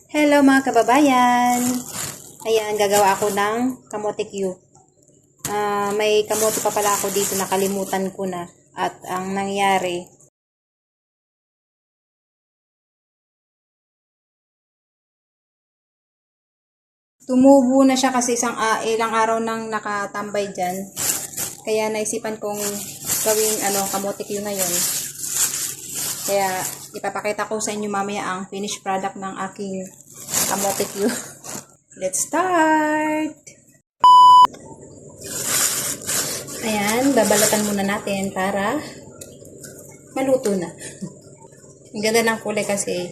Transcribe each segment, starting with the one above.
Hello mga kababayan! Ayan, gagawa ako ng kamote Q. May kamote pa pala ako dito, nakalimutan ko na. At ang nangyari, tumubo na siya kasi ilang araw nang nakatambay dyan. Kaya naisipan kong gawing kamote Q ngayon. Kaya ipapakita ko sa inyo mamaya ang finished product ng aking kamote Q. Let's start! Ayan, babalatan muna natin para maluto na. Ang ganda ng kulay kasi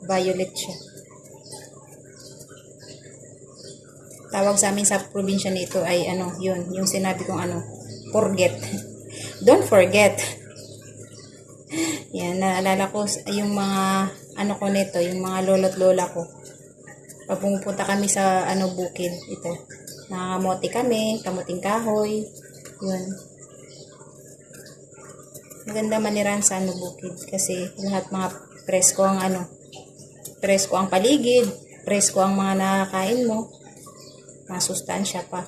violet siya. Tawag sa amin sa probinsya nito ay yun, yung sinabi kong forget. Don't forget. Yan, naalala ko yung mga ko nito, yung mga lolo't lola ko. Pag pumupunta kami sa bukid, ito. Nangangamote kami, kamuting kahoy. Yun. Maganda maniran sa bukid kasi lahat mga presko ang presko ang paligid, presko ang mga nakakain mo. Masustansya pa.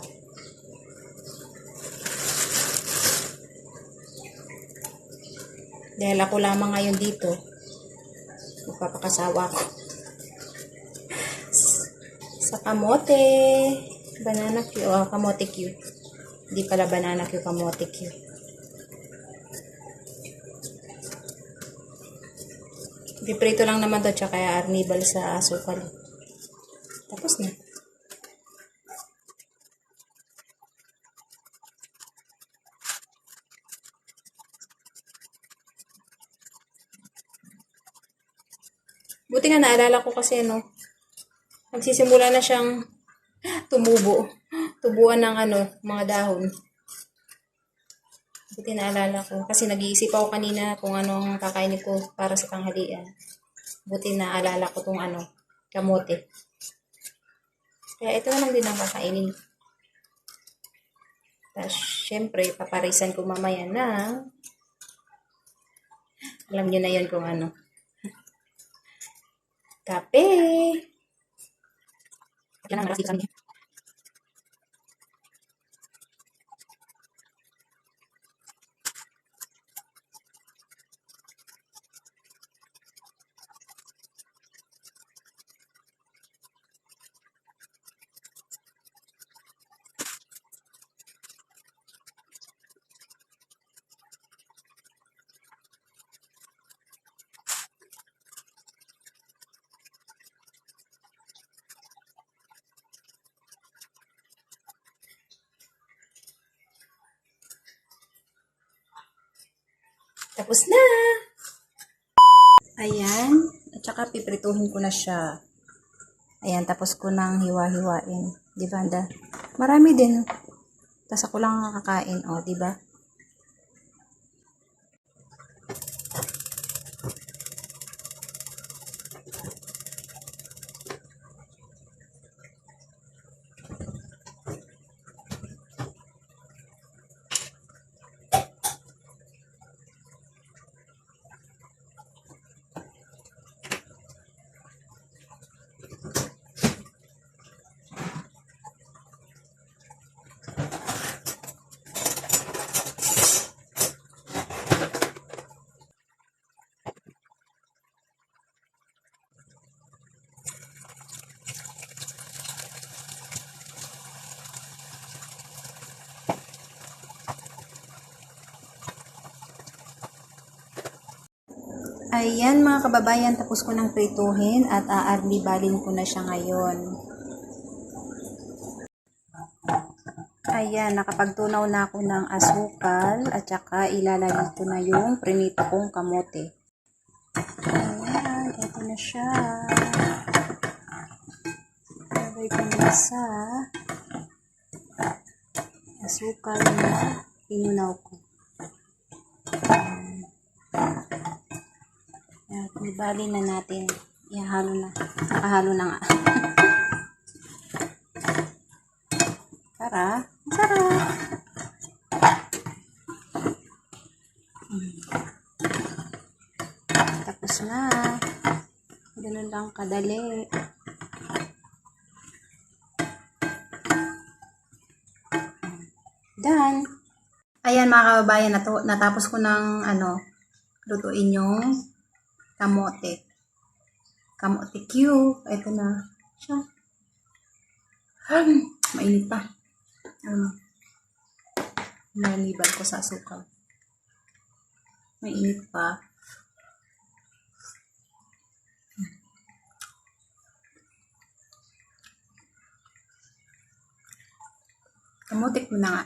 Dahil ako lamang ngayon dito, magpapakasawa ko. Sa kamote, banana Q, kamote Q. Hindi pala banana Q, kamote Q. Piprito lang naman to, tsaka arnibal sa asukal. Tapos na. Buti nga naalala ko kasi nagsisimula na siyang tumubo. Tubuan ng mga dahon. Buti naalala ko. Kasi nag-iisip ako kanina kung anong kakainin ko para sa tanghalian. Buti naalala ko tong kamote. Kaya ito na lang din ang kakainin. Tapos, syempre, paparisan ko mamaya na. Alam nyo na yun kung kape. Kailangan maras dito sa amin. Tapos na! Ayan. At saka piprituhin ko na siya. Ayan, tapos ko nang hiwa-hiwain. Di ba, anda? Marami din. Tapos ako lang nakakain. O, di ba? Ayan mga kababayan, tapos ko nang prituhin at aarnibalin ko na siya ngayon. Ayan, nakapagtunaw na ako ng asukal at saka ilalagay ko na yung prinito kong kamote. Ayan, ito na siya. Ilagay ko na sa asukal na pinunaw ko. Ibali na natin. Ihalo na. Nakahalo na nga. Sarap. Tapos na. Ganun lang kadali. Done. Ayan mga kababayan, natapos ko ng lutuin yung kamote. Kamote Q. Ito na siya. Mainit pa. Nalibal ko sa asukal. Mainit pa. Kamote ko na nga.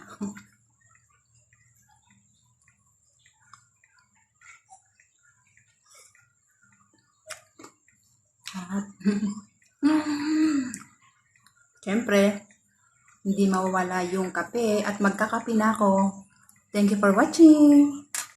Siyempre, hindi mawawala yung kape at magkakape na ako. Thank you for watching.